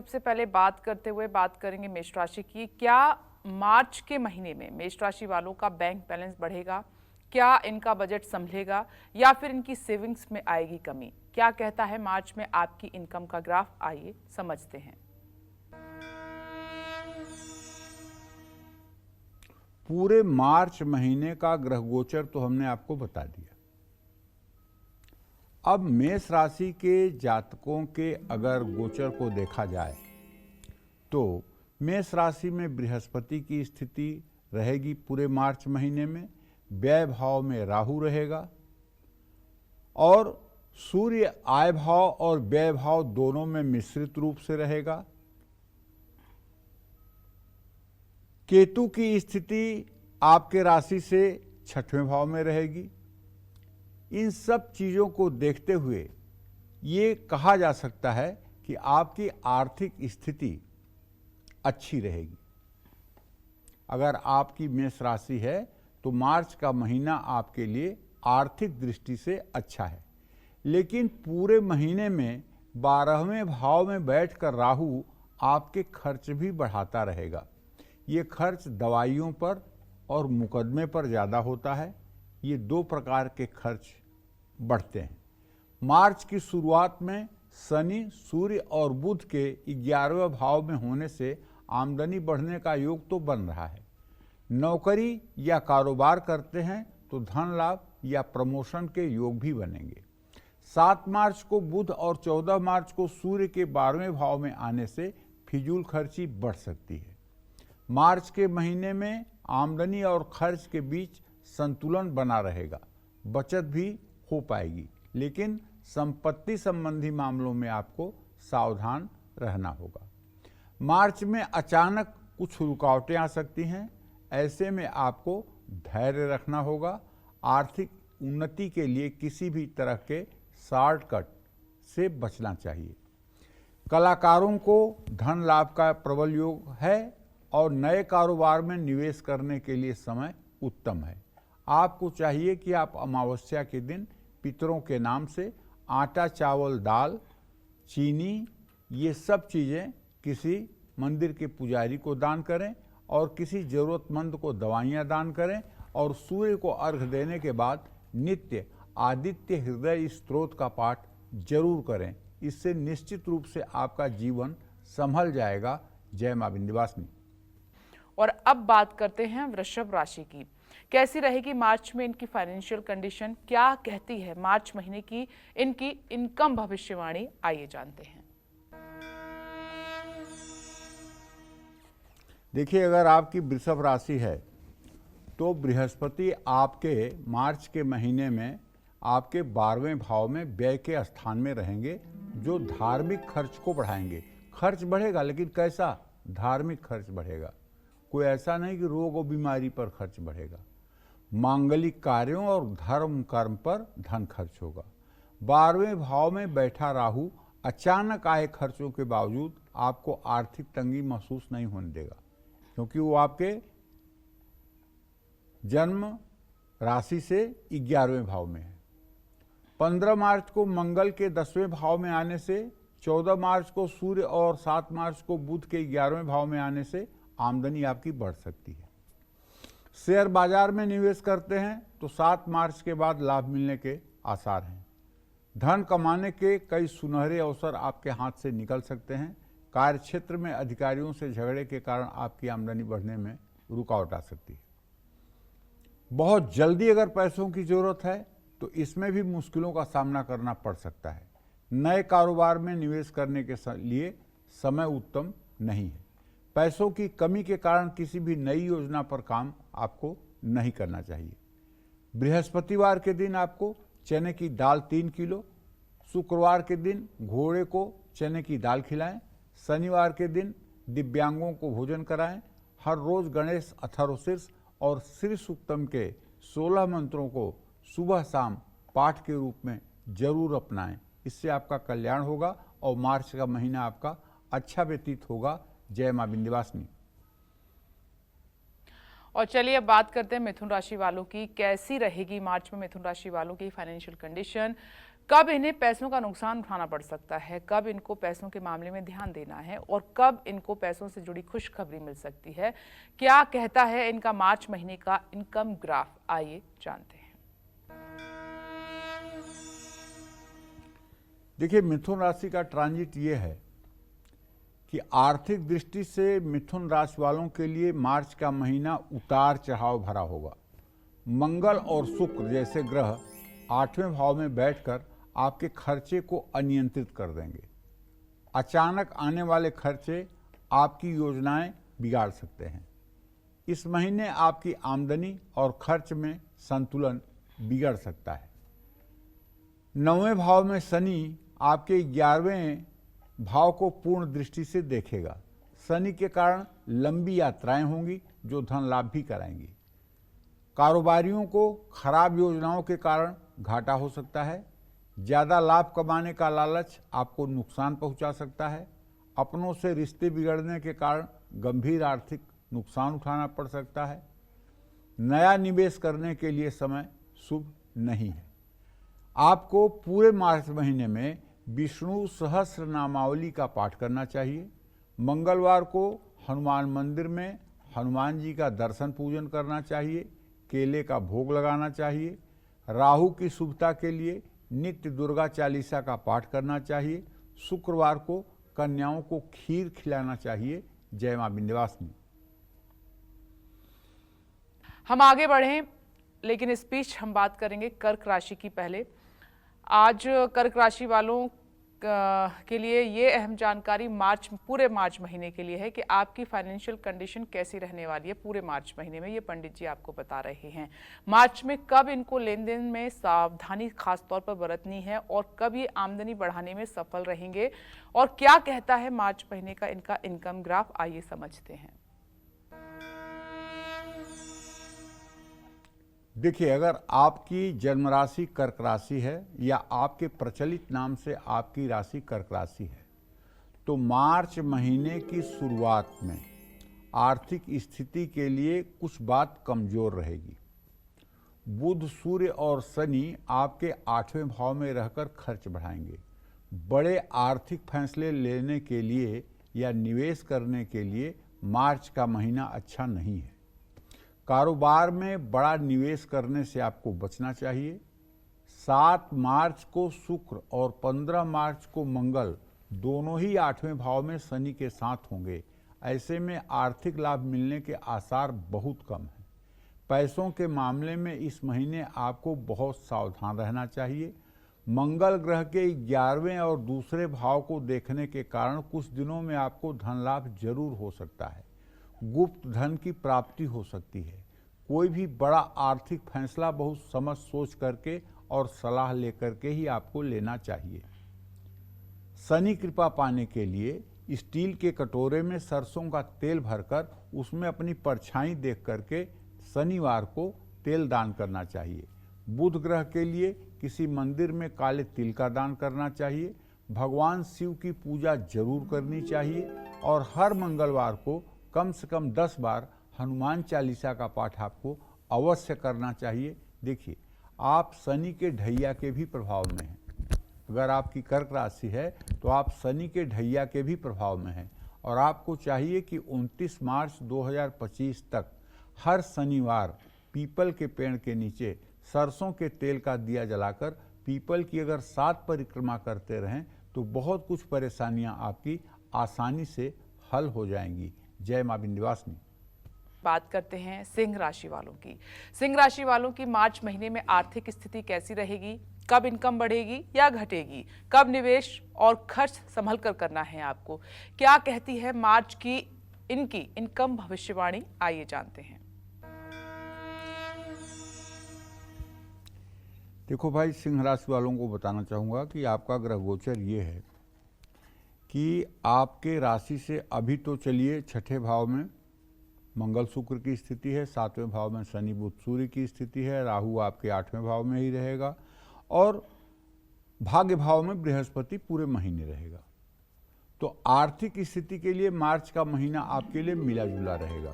सबसे पहले बात करेंगे मेष राशि की। क्या मार्च के महीने में मेष राशि वालों का बैंक बैलेंस बढ़ेगा? क्या इनका बजट संभलेगा या फिर इनकी सेविंग्स में आएगी कमी? क्या कहता है मार्च में आपकी इनकम का ग्राफ, आइए समझते हैं। पूरे मार्च महीने का ग्रह गोचर तो हमने आपको बता दिया। अब मेष राशि के जातकों के अगर गोचर को देखा जाए तो मेष राशि में बृहस्पति की स्थिति रहेगी पूरे मार्च महीने में। व्यय भाव में राहु रहेगा और सूर्य आय भाव और व्यय भाव दोनों में मिश्रित रूप से रहेगा। केतु की स्थिति आपके राशि से छठवें भाव में रहेगी। इन सब चीजों को देखते हुए ये कहा जा सकता है कि आपकी आर्थिक स्थिति अच्छी रहेगी। अगर आपकी मेष राशि है तो मार्च का महीना आपके लिए आर्थिक दृष्टि से अच्छा है, लेकिन पूरे महीने में 12वें भाव में बैठकर राहु आपके खर्च भी बढ़ाता रहेगा। ये खर्च दवाइयों पर और मुकदमे पर ज़्यादा होता है। ये दो प्रकार के खर्च बढ़ते हैं। मार्च की शुरुआत में शनि, सूर्य और बुध के 11वें भाव में होने से आमदनी बढ़ने का योग तो बन रहा है। नौकरी या कारोबार करते हैं तो धन लाभ या प्रमोशन के योग भी बनेंगे। 7 मार्च को बुध और 14 मार्च को सूर्य के 12वें भाव में आने से फिजूल खर्ची बढ़ सकती है। मार्च के महीने में आमदनी और खर्च के बीच संतुलन बना रहेगा। बचत भी हो पाएगी, लेकिन संपत्ति संबंधी मामलों में आपको सावधान रहना होगा। मार्च में अचानक कुछ रुकावटें आ सकती हैं, ऐसे में आपको धैर्य रखना होगा। आर्थिक उन्नति के लिए किसी भी तरह के शॉर्टकट से बचना चाहिए। कलाकारों को धन लाभ का प्रबल योग है और नए कारोबार में निवेश करने के लिए समय उत्तम है। आपको चाहिए कि आप अमावस्या के दिन पितरों के नाम से आटा, चावल, दाल, चीनी, ये सब चीज़ें किसी मंदिर के पुजारी को दान करें और किसी ज़रूरतमंद को दवाइयाँ दान करें और सूर्य को अर्घ देने के बाद नित्य आदित्य हृदय स्तोत्र का पाठ जरूर करें। इससे निश्चित रूप से आपका जीवन संभल जाएगा। जय मां विंध्यवासिनी। और अब बात करते हैं वृषभ राशि की। कैसी रहेगी मार्च में इनकी फाइनेंशियल कंडीशन? क्या कहती है मार्च महीने की इनकी इनकम भविष्यवाणी? आइए जानते हैं। देखिए, अगर आपकी वृषभ राशि है तो बृहस्पति आपके मार्च के महीने में आपके 12वें भाव में व्यय के स्थान में रहेंगे, जो धार्मिक खर्च को बढ़ाएंगे। खर्च बढ़ेगा, लेकिन कैसा? धार्मिक खर्च बढ़ेगा। कोई ऐसा नहीं कि रोग और बीमारी पर खर्च बढ़ेगा। मांगलिक कार्यों और धर्म कर्म पर धन खर्च होगा। 12वें भाव में बैठा राहु अचानक आए खर्चों के बावजूद आपको आर्थिक तंगी महसूस नहीं होने देगा, क्योंकि वो आपके जन्म राशि से 11वें भाव में है। 15 मार्च को मंगल के 10वें भाव में आने से, 14 मार्च को सूर्य और 7 मार्च को बुध के 11वें भाव में आने से आमदनी आपकी बढ़ सकती है। शेयर बाजार में निवेश करते हैं तो 7 मार्च के बाद लाभ मिलने के आसार हैं। धन कमाने के कई सुनहरे अवसर आपके हाथ से निकल सकते हैं। कार्य क्षेत्र में अधिकारियों से झगड़े के कारण आपकी आमदनी बढ़ने में रुकावट आ सकती है। बहुत जल्दी अगर पैसों की जरूरत है तो इसमें भी मुश्किलों का सामना करना पड़ सकता है। नए कारोबार में निवेश करने के लिए समय उत्तम नहीं है। पैसों की कमी के कारण किसी भी नई योजना पर काम आपको नहीं करना चाहिए। बृहस्पतिवार के दिन आपको चने की दाल 3 किलो, शुक्रवार के दिन घोड़े को चने की दाल खिलाएं, शनिवार के दिन दिव्यांगों को भोजन कराएं। हर रोज गणेश अथर्वशीर्ष और श्री सूक्तम के 16 मंत्रों को सुबह शाम पाठ के रूप में जरूर अपनाएं। इससे आपका कल्याण होगा और मार्च का महीना आपका अच्छा व्यतीत होगा। जय मां विंध्यवासिनी। और चलिए अब बात करते हैं मिथुन राशि वालों की। कैसी रहेगी मार्च में मिथुन राशि वालों की फाइनेंशियल कंडीशन? कब इन्हें पैसों का नुकसान उठाना पड़ सकता है, कब इनको पैसों के मामले में ध्यान देना है और कब इनको पैसों से जुड़ी खुशखबरी मिल सकती है, क्या कहता है इनका मार्च महीने का इनकम ग्राफ, आइए जानते हैं। देखिए, मिथुन राशि का ट्रांजिट ये है कि आर्थिक दृष्टि से मिथुन राशि वालों के लिए मार्च का महीना उतार चढ़ाव भरा होगा। मंगल और शुक्र जैसे ग्रह 8वें भाव में बैठकर आपके खर्चे को अनियंत्रित कर देंगे। अचानक आने वाले खर्चे आपकी योजनाएं बिगाड़ सकते हैं। इस महीने आपकी आमदनी और खर्च में संतुलन बिगड़ सकता है। 9वें भाव में शनि आपके 11वें भाव को पूर्ण दृष्टि से देखेगा। शनि के कारण लंबी यात्राएं होंगी जो धन लाभ भी कराएंगी। कारोबारियों को खराब योजनाओं के कारण घाटा हो सकता है। ज़्यादा लाभ कमाने का लालच आपको नुकसान पहुंचा सकता है। अपनों से रिश्ते बिगड़ने के कारण गंभीर आर्थिक नुकसान उठाना पड़ सकता है। नया निवेश करने के लिए समय शुभ नहीं है। आपको पूरे मार्च महीने में विष्णु सहस्त्र नामावली का पाठ करना चाहिए। मंगलवार को हनुमान मंदिर में हनुमान जी का दर्शन पूजन करना चाहिए। केले का भोग लगाना चाहिए। राहु की शुभता के लिए नित्य दुर्गा चालीसा का पाठ करना चाहिए। शुक्रवार को कन्याओं को खीर खिलाना चाहिए। जय मां विंध्यवासिनी। हम आगे बढ़ें, लेकिन इस बीच हम बात करेंगे कर्क राशि की। पहले आज कर्क राशि वालों के लिए ये अहम जानकारी पूरे मार्च महीने के लिए है कि आपकी फाइनेंशियल कंडीशन कैसी रहने वाली है पूरे मार्च महीने में। ये पंडित जी आपको बता रहे हैं। मार्च में कब इनको लेन देन में सावधानी खास तौर पर बरतनी है और कब ये आमदनी बढ़ाने में सफल रहेंगे और क्या कहता है मार्च महीने का इनका इनकम ग्राफ, आइए समझते हैं। देखिए, अगर आपकी जन्म राशि कर्क राशि है या आपके प्रचलित नाम से आपकी राशि कर्क राशि है, तो मार्च महीने की शुरुआत में आर्थिक स्थिति के लिए कुछ बात कमजोर रहेगी। बुध, सूर्य और शनि आपके 8वें भाव में रहकर खर्च बढ़ाएंगे। बड़े आर्थिक फैसले लेने के लिए या निवेश करने के लिए मार्च का महीना अच्छा नहीं है। कारोबार में बड़ा निवेश करने से आपको बचना चाहिए। 7 मार्च को शुक्र और 15 मार्च को मंगल दोनों ही 8वें भाव में शनि के साथ होंगे। ऐसे में आर्थिक लाभ मिलने के आसार बहुत कम हैं। पैसों के मामले में इस महीने आपको बहुत सावधान रहना चाहिए। मंगल ग्रह के 11वें और दूसरे भाव को देखने के कारण कुछ दिनों में आपको धन लाभ जरूर हो सकता है। गुप्त धन की प्राप्ति हो सकती है। कोई भी बड़ा आर्थिक फैसला बहुत समझ सोच करके और सलाह लेकर के ही आपको लेना चाहिए। शनि कृपा पाने के लिए स्टील के कटोरे में सरसों का तेल भरकर उसमें अपनी परछाई देख करके शनिवार को तेल दान करना चाहिए। बुध ग्रह के लिए किसी मंदिर में काले तिल का दान करना चाहिए। भगवान शिव की पूजा जरूर करनी चाहिए और हर मंगलवार को कम से कम 10 बार हनुमान चालीसा का पाठ आपको अवश्य करना चाहिए। देखिए, आप शनि के ढैया के भी प्रभाव में हैं। अगर आपकी कर्क राशि है तो आप शनि के ढैया के भी प्रभाव में हैं और आपको चाहिए कि 29 मार्च 2025 तक हर शनिवार पीपल के पेड़ के नीचे सरसों के तेल का दिया जलाकर पीपल की अगर 7 परिक्रमा करते रहें तो बहुत कुछ परेशानियां आपकी आसानी से हल हो जाएंगी। जय मां विंध्यवासिनी। बात करते हैं सिंह राशि वालों की। सिंह राशि वालों की मार्च महीने में आर्थिक स्थिति कैसी रहेगी, कब इनकम बढ़ेगी या घटेगी, कब निवेश और खर्च संभल कर करना है आपको, क्या कहती है मार्च की इनकी इनकम भविष्यवाणी, आइए जानते हैं। देखो भाई, सिंह राशि वालों को बताना चाहूँगा कि आपका ग्रह गोचर ये है कि आपके राशि से अभी तो चलिए 6ठे भाव में मंगल शुक्र की स्थिति है, 7वें भाव में शनि बुध सूर्य की स्थिति है, राहु आपके 8वें भाव में ही रहेगा और भाग्य भाव में बृहस्पति पूरे महीने रहेगा। तो आर्थिक स्थिति के लिए मार्च का महीना आपके लिए मिला जुला रहेगा।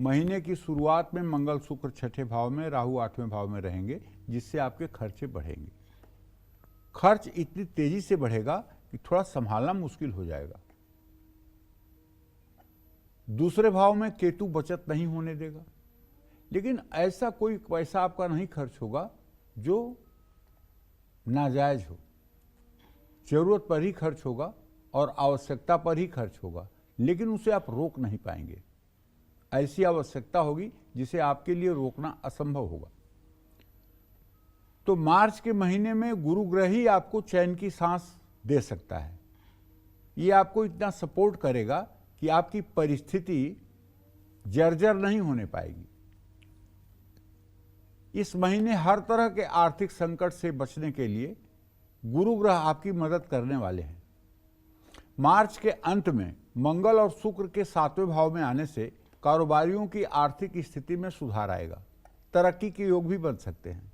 महीने की शुरुआत में मंगल शुक्र 6ठे भाव में, राहु 8वें भाव में रहेंगे, जिससे आपके खर्चे बढ़ेंगे। खर्च इतनी तेजी से बढ़ेगा कि थोड़ा संभालना मुश्किल हो जाएगा। दूसरे भाव में केतु बचत नहीं होने देगा, लेकिन ऐसा कोई पैसा आपका नहीं खर्च होगा जो नाजायज हो। जरूरत पर ही खर्च होगा और आवश्यकता पर ही खर्च होगा, लेकिन उसे आप रोक नहीं पाएंगे। ऐसी आवश्यकता होगी जिसे आपके लिए रोकना असंभव होगा। तो मार्च के महीने में गुरु ग्रह ही आपको चैन की सांस दे सकता है। ये आपको इतना सपोर्ट करेगा कि आपकी परिस्थिति जर्जर नहीं होने पाएगी। इस महीने हर तरह के आर्थिक संकट से बचने के लिए गुरु ग्रह आपकी मदद करने वाले हैं। मार्च के अंत में मंगल और शुक्र के 7वें भाव में आने से कारोबारियों की आर्थिक स्थिति में सुधार आएगा। तरक्की के योग भी बन सकते हैं।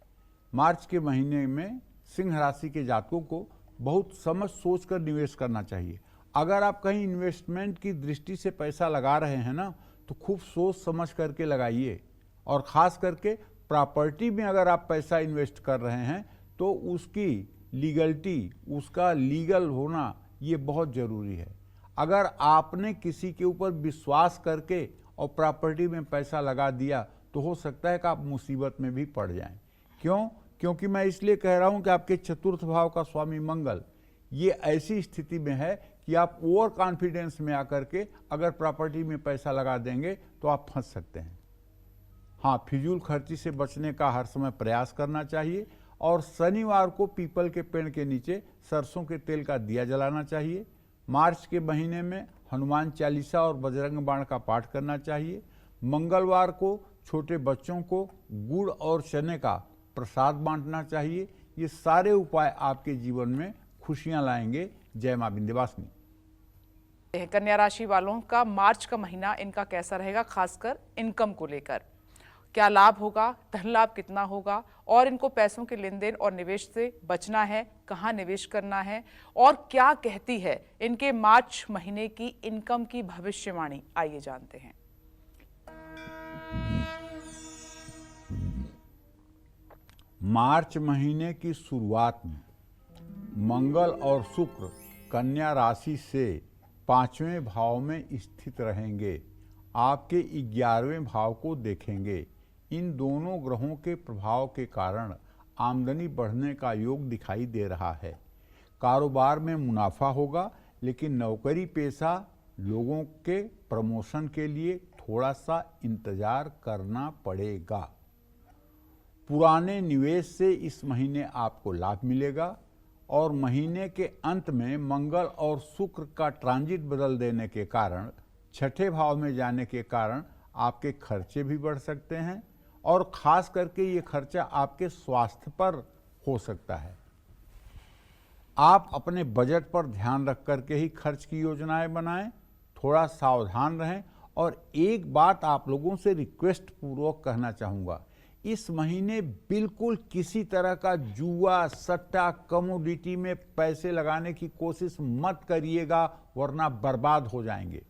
मार्च के महीने में सिंह राशि के जातकों को बहुत समझ सोच कर निवेश करना चाहिए। अगर आप कहीं इन्वेस्टमेंट की दृष्टि से पैसा लगा रहे हैं ना, तो खूब सोच समझ करके लगाइए। और ख़ास करके प्रॉपर्टी में अगर आप पैसा इन्वेस्ट कर रहे हैं तो उसकी लीगलिटी, उसका लीगल होना ये बहुत ज़रूरी है। अगर आपने किसी के ऊपर विश्वास करके और प्रॉपर्टी में पैसा लगा दिया तो हो सकता है कि आप मुसीबत में भी पड़ जाएं। क्यों? क्योंकि मैं इसलिए कह रहा हूं कि आपके चतुर्थ भाव का स्वामी मंगल ये ऐसी स्थिति में है कि आप ओवर कॉन्फिडेंस में आकर के अगर प्रॉपर्टी में पैसा लगा देंगे तो आप फंस सकते हैं। हाँ, फिजूल खर्ची से बचने का हर समय प्रयास करना चाहिए और शनिवार को पीपल के पेड़ के नीचे सरसों के तेल का दिया जलाना चाहिए। मार्च के महीने में हनुमान चालीसा और बजरंग बाण का पाठ करना चाहिए। मंगलवार को छोटे बच्चों को गुड़ और चने का प्रसाद बांटना चाहिए। ये सारे उपाय आपके जीवन में खुशियां लाएंगे। जय मां विंध्यवासिनी। कन्या राशि वालों का मार्च का महीना इनका कैसा रहेगा, खासकर इनकम को लेकर? क्या लाभ होगा, धन लाभ कितना होगा, और इनको पैसों के लेन देन और निवेश से बचना है, कहाँ निवेश करना है, और क्या कहती है इनके मार्च महीने की इनकम की भविष्यवाणी? आइए जानते हैं। मार्च महीने की शुरुआत में मंगल और शुक्र कन्या राशि से 5वें भाव में स्थित रहेंगे। आपके 11वें भाव को देखेंगे। इन दोनों ग्रहों के प्रभाव के कारण आमदनी बढ़ने का योग दिखाई दे रहा है। कारोबार में मुनाफा होगा, लेकिन नौकरी पेशा लोगों के प्रमोशन के लिए थोड़ा सा इंतजार करना पड़ेगा। पुराने निवेश से इस महीने आपको लाभ मिलेगा और महीने के अंत में मंगल और शुक्र का ट्रांजिट बदल देने के कारण, छठे भाव में जाने के कारण आपके खर्चे भी बढ़ सकते हैं और खास करके ये खर्चा आपके स्वास्थ्य पर हो सकता है। आप अपने बजट पर ध्यान रख करके ही खर्च की योजनाएं बनाएं, थोड़ा सावधान रहें। और एक बात आप लोगों से रिक्वेस्ट पूर्वक कहना चाहूँगा, इस महीने बिल्कुल किसी तरह का जुआ, सट्टा, कमोडिटी में पैसे लगाने की कोशिश मत करिएगा, वरना बर्बाद हो जाएंगे।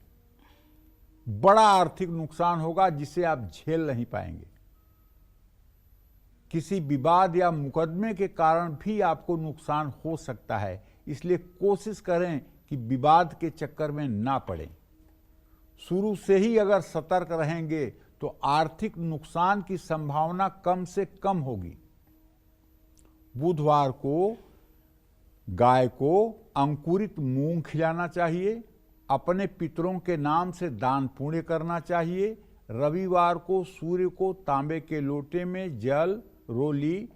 बड़ा आर्थिक नुकसान होगा जिसे आप झेल नहीं पाएंगे। किसी विवाद या मुकदमे के कारण भी आपको नुकसान हो सकता है, इसलिए कोशिश करें कि विवाद के चक्कर में ना पड़ें। शुरू से ही अगर सतर्क रहेंगे तो आर्थिक नुकसान की संभावना कम से कम होगी। बुधवार को गाय को अंकुरित मूंग खिलाना चाहिए। अपने पितरों के नाम से दान पुण्य करना चाहिए। रविवार को सूर्य को तांबे के लोटे में जल, रोली,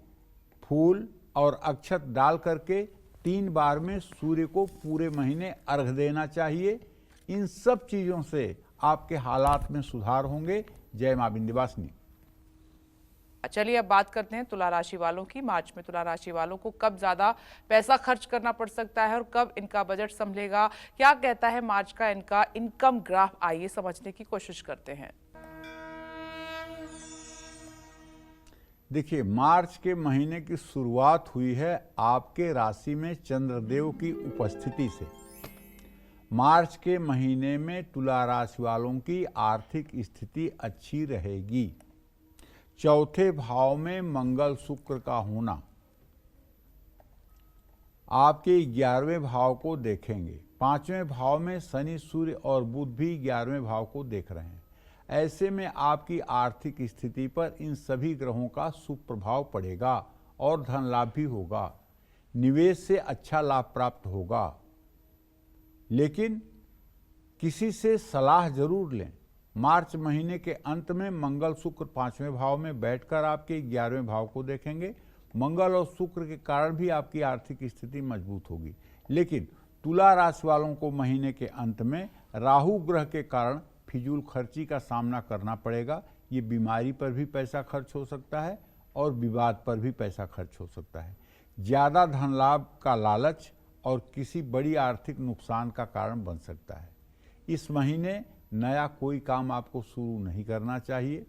फूल और अक्षत डाल करके 3 बार में सूर्य को पूरे महीने अर्घ देना चाहिए। इन सब चीजों से आपके हालात में सुधार होंगे। जय मां विंध्यवासिनी। चलिए अब बात करते हैं तुला राशि वालों की। मार्च में तुला राशि वालों को कब ज्यादा पैसा खर्च करना पड़ सकता है और कब इनका बजट संभलेगा, क्या कहता है मार्च का इनका इनकम ग्राफ? आइए समझने की कोशिश करते हैं। देखिए, मार्च के महीने की शुरुआत हुई है आपके राशि में चंद्रदेव की उपस्थिति से। मार्च के महीने में तुला राशि वालों की आर्थिक स्थिति अच्छी रहेगी। चौथे भाव में मंगल शुक्र का होना आपके 11वें भाव को देखेंगे। 5वें भाव में शनि, सूर्य और बुध भी 11वें भाव को देख रहे हैं। ऐसे में आपकी आर्थिक स्थिति पर इन सभी ग्रहों का शुभ प्रभाव पड़ेगा और धन लाभ भी होगा। निवेश से अच्छा लाभ प्राप्त होगा, लेकिन किसी से सलाह जरूर लें। मार्च महीने के अंत में मंगल शुक्र 5वें भाव में बैठकर आपके 11वें भाव को देखेंगे। मंगल और शुक्र के कारण भी आपकी आर्थिक स्थिति मजबूत होगी, लेकिन तुला राशि वालों को महीने के अंत में राहु ग्रह के कारण फिजूल खर्ची का सामना करना पड़ेगा। ये बीमारी पर भी पैसा खर्च हो सकता है और विवाद पर भी पैसा खर्च हो सकता है। ज़्यादा धन लाभ का लालच और किसी बड़ी आर्थिक नुकसान का कारण बन सकता है। इस महीने नया कोई काम आपको शुरू नहीं करना चाहिए।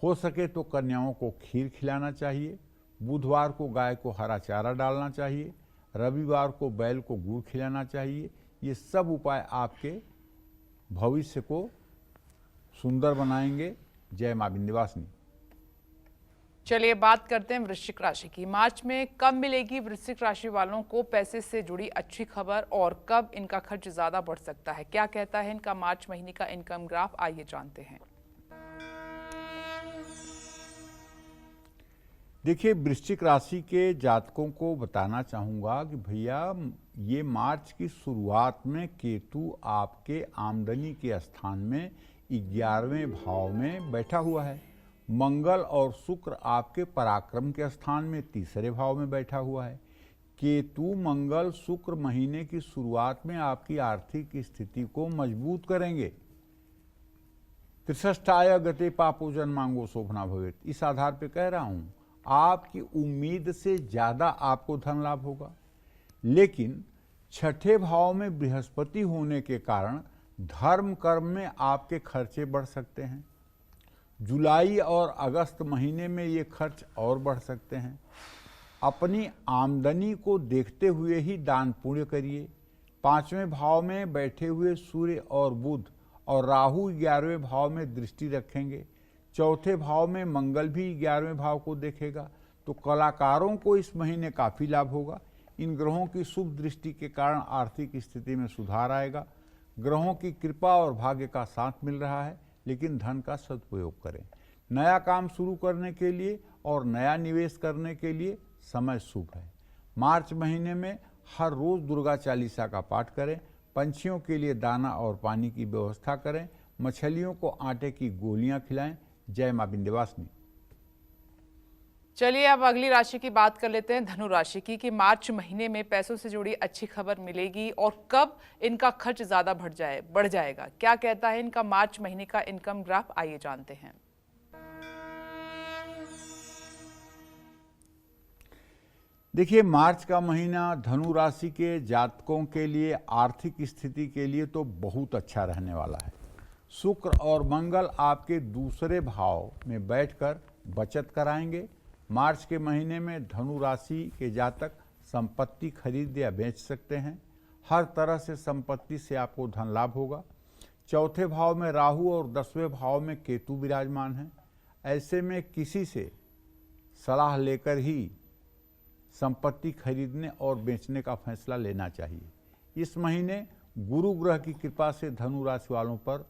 हो सके तो कन्याओं को खीर खिलाना चाहिए। बुधवार को गाय को हरा चारा डालना चाहिए। रविवार को बैल को गुड़ खिलाना चाहिए। ये सब उपाय आपके भविष्य को सुंदर बनाएंगे। जय मां विंध्यवासिनी। चलिए बात करते हैं वृश्चिक राशि की। मार्च में कब मिलेगी वृश्चिक राशि वालों को पैसे से जुड़ी अच्छी खबर और कब इनका खर्च ज्यादा बढ़ सकता है? क्या कहता है इनका मार्च महीने का इनकम ग्राफ, आइए जानते हैं। देखिए, वृश्चिक राशि के जातकों को बताना चाहूँगा कि भैया ये मार्च की शुरुआत में केतु आपके आमदनी के स्थान में 11वें भाव में बैठा हुआ है। मंगल और शुक्र आपके पराक्रम के स्थान में 3रे भाव में बैठा हुआ है। केतु मंगल शुक्र महीने की शुरुआत में आपकी आर्थिक स्थिति को मजबूत करेंगे। त्रिषष्ठाय गते पापो जन्मांगो शोभना भवेत, इस आधार पे कह रहा हूं आपकी उम्मीद से ज्यादा आपको धन लाभ होगा। लेकिन 6ठे भाव में बृहस्पति होने के कारण धर्म कर्म में आपके खर्चे बढ़ सकते हैं। जुलाई और अगस्त महीने में ये खर्च और बढ़ सकते हैं। अपनी आमदनी को देखते हुए ही दान पुण्य करिए। 5वें भाव में बैठे हुए सूर्य और बुध और राहु 11वें भाव में दृष्टि रखेंगे। 4थे भाव में मंगल भी 11वें भाव को देखेगा, तो कलाकारों को इस महीने काफ़ी लाभ होगा। इन ग्रहों की शुभ दृष्टि के कारण आर्थिक स्थिति में सुधार आएगा। ग्रहों की कृपा और भाग्य का साथ मिल रहा है, लेकिन धन का सदुपयोग करें। नया काम शुरू करने के लिए और नया निवेश करने के लिए समय शुभ है। मार्च महीने में हर रोज दुर्गा चालीसा का पाठ करें। पंछियों के लिए दाना और पानी की व्यवस्था करें। मछलियों को आटे की गोलियां खिलाएं। जय मां विंध्यवासिनी। चलिए अब अगली राशि की बात कर लेते हैं, धनु राशि की, कि मार्च महीने में पैसों से जुड़ी अच्छी खबर मिलेगी और कब इनका खर्च ज्यादा बढ़ जाएगा। क्या कहता है इनका मार्च महीने का इनकम ग्राफ, आइए जानते हैं। देखिए, मार्च का महीना धनु राशि के जातकों के लिए आर्थिक स्थिति के लिए तो बहुत अच्छा रहने वाला है। शुक्र और मंगल आपके 2रे भाव में बैठकर बचत कराएंगे। मार्च के महीने में धनु राशि के जातक संपत्ति खरीद या बेच सकते हैं। हर तरह से संपत्ति से आपको धन लाभ होगा। 4थे भाव में राहु और 10वें भाव में केतु विराजमान हैं। ऐसे में किसी से सलाह लेकर ही संपत्ति खरीदने और बेचने का फैसला लेना चाहिए। इस महीने गुरु ग्रह की कृपा से धनु राशि वालों पर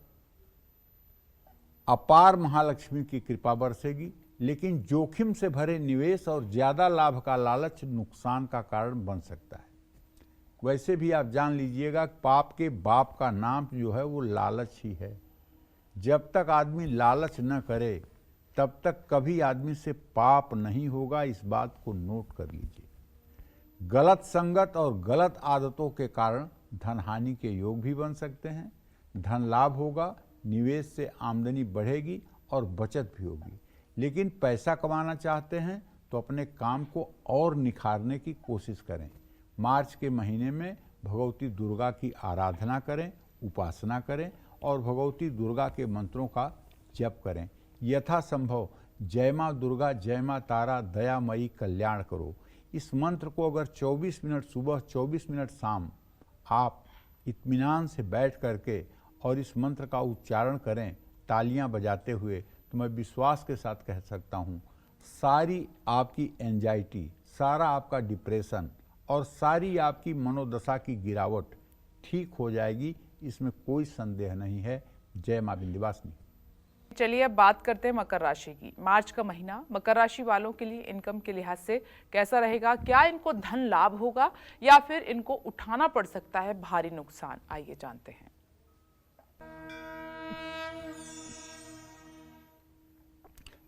अपार महालक्ष्मी की कृपा बरसेगी, लेकिन जोखिम से भरे निवेश और ज्यादा लाभ का लालच नुकसान का कारण बन सकता है। वैसे भी आप जान लीजिएगा, पाप के बाप का नाम जो है वो लालच ही है। जब तक आदमी लालच न करे तब तक कभी आदमी से पाप नहीं होगा। इस बात को नोट कर लीजिए। गलत संगत और गलत आदतों के कारण धन हानि के योग भी बन सकते हैं। धन लाभ होगा, निवेश से आमदनी बढ़ेगी और बचत भी होगी। लेकिन पैसा कमाना चाहते हैं तो अपने काम को और निखारने की कोशिश करें। मार्च के महीने में भगवती दुर्गा की आराधना करें, उपासना करें और भगवती दुर्गा के मंत्रों का जप करें। यथासंभव जय माँ दुर्गा, जय माँ तारा, दयामयी कल्याण करो, इस मंत्र को अगर 24 मिनट सुबह 24 मिनट शाम आप इत्मीनान से बैठ करके और इस मंत्र का उच्चारण करें तालियां बजाते हुए, तो मैं विश्वास के साथ कह सकता हूं सारी आपकी एंजाइटी, सारा आपका डिप्रेशन और सारी आपकी मनोदशा की गिरावट ठीक हो जाएगी, इसमें कोई संदेह नहीं है। जय मां विंध्यवासिनी। चलिए अब बात करते हैं मकर राशि की। मार्च का महीना मकर राशि वालों के लिए इनकम के लिहाज से कैसा रहेगा? क्या इनको धन लाभ होगा या फिर इनको उठाना पड़ सकता है भारी नुकसान? आइए जानते हैं।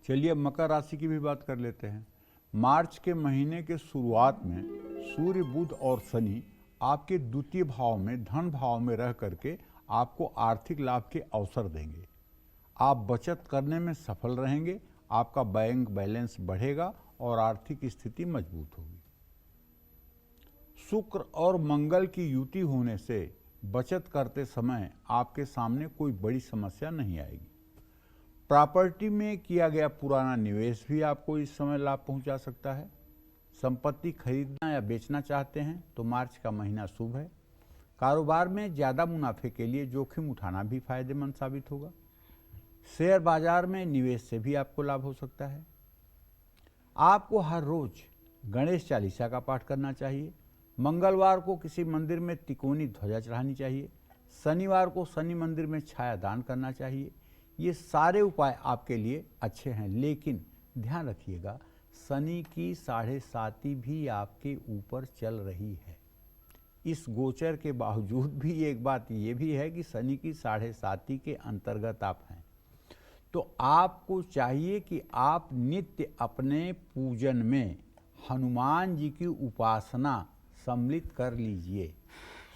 चलिए अब मकर राशि की भी बात कर लेते हैं। मार्च के महीने के शुरुआत में सूर्य, बुध और शनि आपके द्वितीय भाव में, धन भाव में रह करके आपको आर्थिक लाभ के अवसर देंगे। आप बचत करने में सफल रहेंगे, आपका बैंक बैलेंस बढ़ेगा और आर्थिक स्थिति मजबूत होगी। शुक्र और मंगल की युति होने से बचत करते समय आपके सामने कोई बड़ी समस्या नहीं आएगी। प्रॉपर्टी में किया गया पुराना निवेश भी आपको इस समय लाभ पहुंचा सकता है। संपत्ति खरीदना या बेचना चाहते हैं तो मार्च का महीना शुभ है। कारोबार में ज़्यादा मुनाफे के लिए जोखिम उठाना भी फायदेमंद साबित होगा। शेयर बाजार में निवेश से भी आपको लाभ हो सकता है। आपको हर रोज गणेश चालीसा का पाठ करना चाहिए। मंगलवार को किसी मंदिर में तिकोनी ध्वजा चढ़ानी चाहिए। शनिवार को शनि मंदिर में छाया दान करना चाहिए। ये सारे उपाय आपके लिए अच्छे हैं, लेकिन ध्यान रखिएगा शनि की 7.5 भी आपके ऊपर चल रही है। इस गोचर के बावजूद भी एक बात ये भी है कि शनि की 7.5 के अंतर्गत आप हैं, तो आपको चाहिए कि आप नित्य अपने पूजन में हनुमान जी की उपासना सम्मिलित कर लीजिए।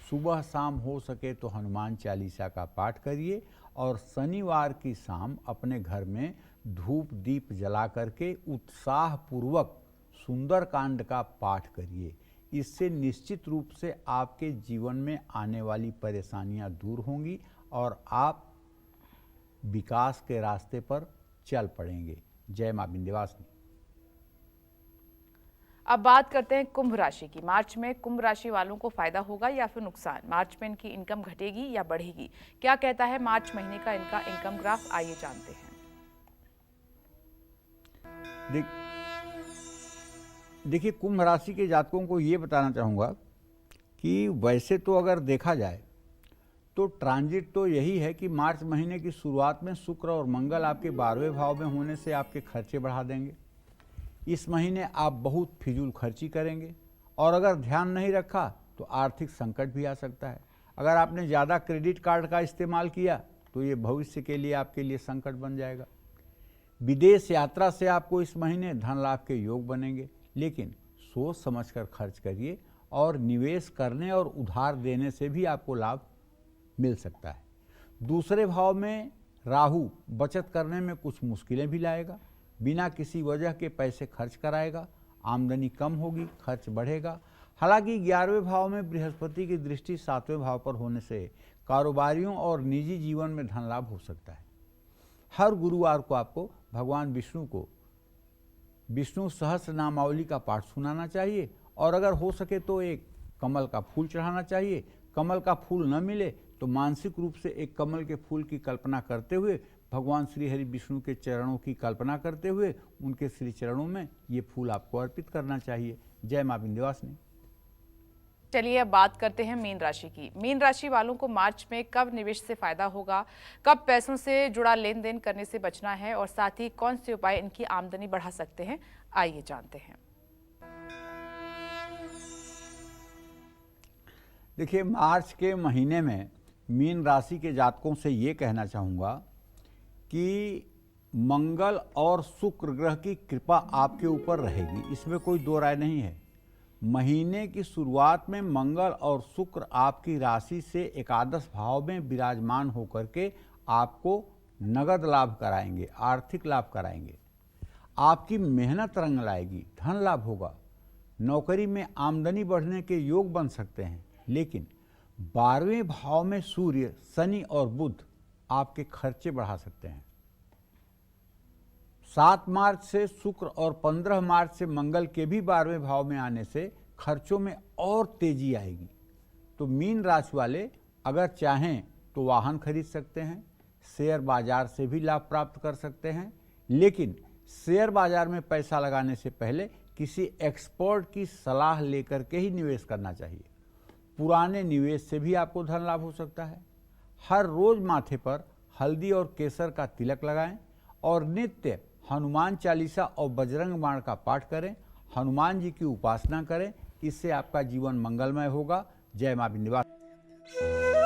सुबह शाम हो सके तो हनुमान चालीसा का पाठ करिए और शनिवार की शाम अपने घर में धूप दीप जला करके उत्साहपूर्वक सुंदरकांड का पाठ करिए। इससे निश्चित रूप से आपके जीवन में आने वाली परेशानियां दूर होंगी और आप विकास के रास्ते पर चल पड़ेंगे। जय मां विंध्यवासिनी। अब बात करते हैं कुंभ राशि की। मार्च में कुंभ राशि वालों को फायदा होगा या फिर नुकसान? मार्च में इनकी इनकम घटेगी या बढ़ेगी? क्या कहता है मार्च महीने का इनका इनकम ग्राफ? आइए जानते हैं। देखिए, कुंभ राशि के जातकों को ये बताना चाहूँगा कि वैसे तो अगर देखा जाए तो ट्रांजिट तो यही है कि मार्च महीने की शुरुआत में शुक्र और मंगल आपके 12वें भाव में होने से आपके खर्चे बढ़ा देंगे। इस महीने आप बहुत फिजूल खर्ची करेंगे और अगर ध्यान नहीं रखा तो आर्थिक संकट भी आ सकता है। अगर आपने ज़्यादा क्रेडिट कार्ड का इस्तेमाल किया तो ये भविष्य के लिए आपके लिए संकट बन जाएगा। विदेश यात्रा से आपको इस महीने धन लाभ के योग बनेंगे, लेकिन सोच समझकर खर्च करिए और निवेश करने और उधार देने से भी आपको लाभ मिल सकता है। दूसरे भाव में राहु बचत करने में कुछ मुश्किलें भी लाएगा। बिना किसी वजह के पैसे खर्च कराएगा, आमदनी कम होगी, खर्च बढ़ेगा। हालांकि 11वें भाव में बृहस्पति की दृष्टि 7वें भाव पर होने से कारोबारियों और निजी जीवन में धन लाभ हो सकता है। हर गुरुवार को आपको भगवान विष्णु को विष्णु सहस्त्र नामावली का पाठ सुनाना चाहिए और अगर हो सके तो एक कमल का फूल चढ़ाना चाहिए। कमल का फूल न मिले तो मानसिक रूप से एक कमल के फूल की कल्पना करते हुए भगवान श्री हरि विष्णु के चरणों की कल्पना करते हुए उनके श्री चरणों में ये फूल आपको अर्पित करना चाहिए। जय मां विंध्यवासिनी। चलिए अब बात करते हैं मीन राशि की। मीन राशि वालों को मार्च में कब निवेश से फायदा होगा, कब पैसों से जुड़ा लेन देन करने से बचना है और साथ ही कौन से उपाय इनकी आमदनी बढ़ा सकते हैं? आइए जानते हैं। देखिए, मार्च के महीने में मीन राशि के जातकों से ये कहना चाहूँगा कि मंगल और शुक्र ग्रह की कृपा आपके ऊपर रहेगी, इसमें कोई दो राय नहीं है। महीने की शुरुआत में मंगल और शुक्र आपकी राशि से एकादश भाव में विराजमान होकर के आपको नगद लाभ कराएंगे, आर्थिक लाभ कराएंगे। आपकी मेहनत रंग लाएगी, धन लाभ होगा। नौकरी में आमदनी बढ़ने के योग बन सकते हैं, लेकिन 12वें भाव में सूर्य, शनि और बुध आपके खर्चे बढ़ा सकते हैं। 7 मार्च से शुक्र और 15 मार्च से मंगल के भी 12वें भाव में आने से खर्चों में और तेजी आएगी। तो मीन राशि वाले अगर चाहें तो वाहन खरीद सकते हैं, शेयर बाजार से भी लाभ प्राप्त कर सकते हैं, लेकिन शेयर बाजार में पैसा लगाने से पहले किसी एक्सपर्ट की सलाह लेकर के ही निवेश करना चाहिए। पुराने निवेश से भी आपको धन लाभ हो सकता है। हर रोज माथे पर हल्दी और केसर का तिलक लगाएं और नित्य हनुमान चालीसा और बजरंग बाण का पाठ करें। हनुमान जी की उपासना करें। इससे आपका जीवन मंगलमय होगा। जय मां विंध्यवासिनी।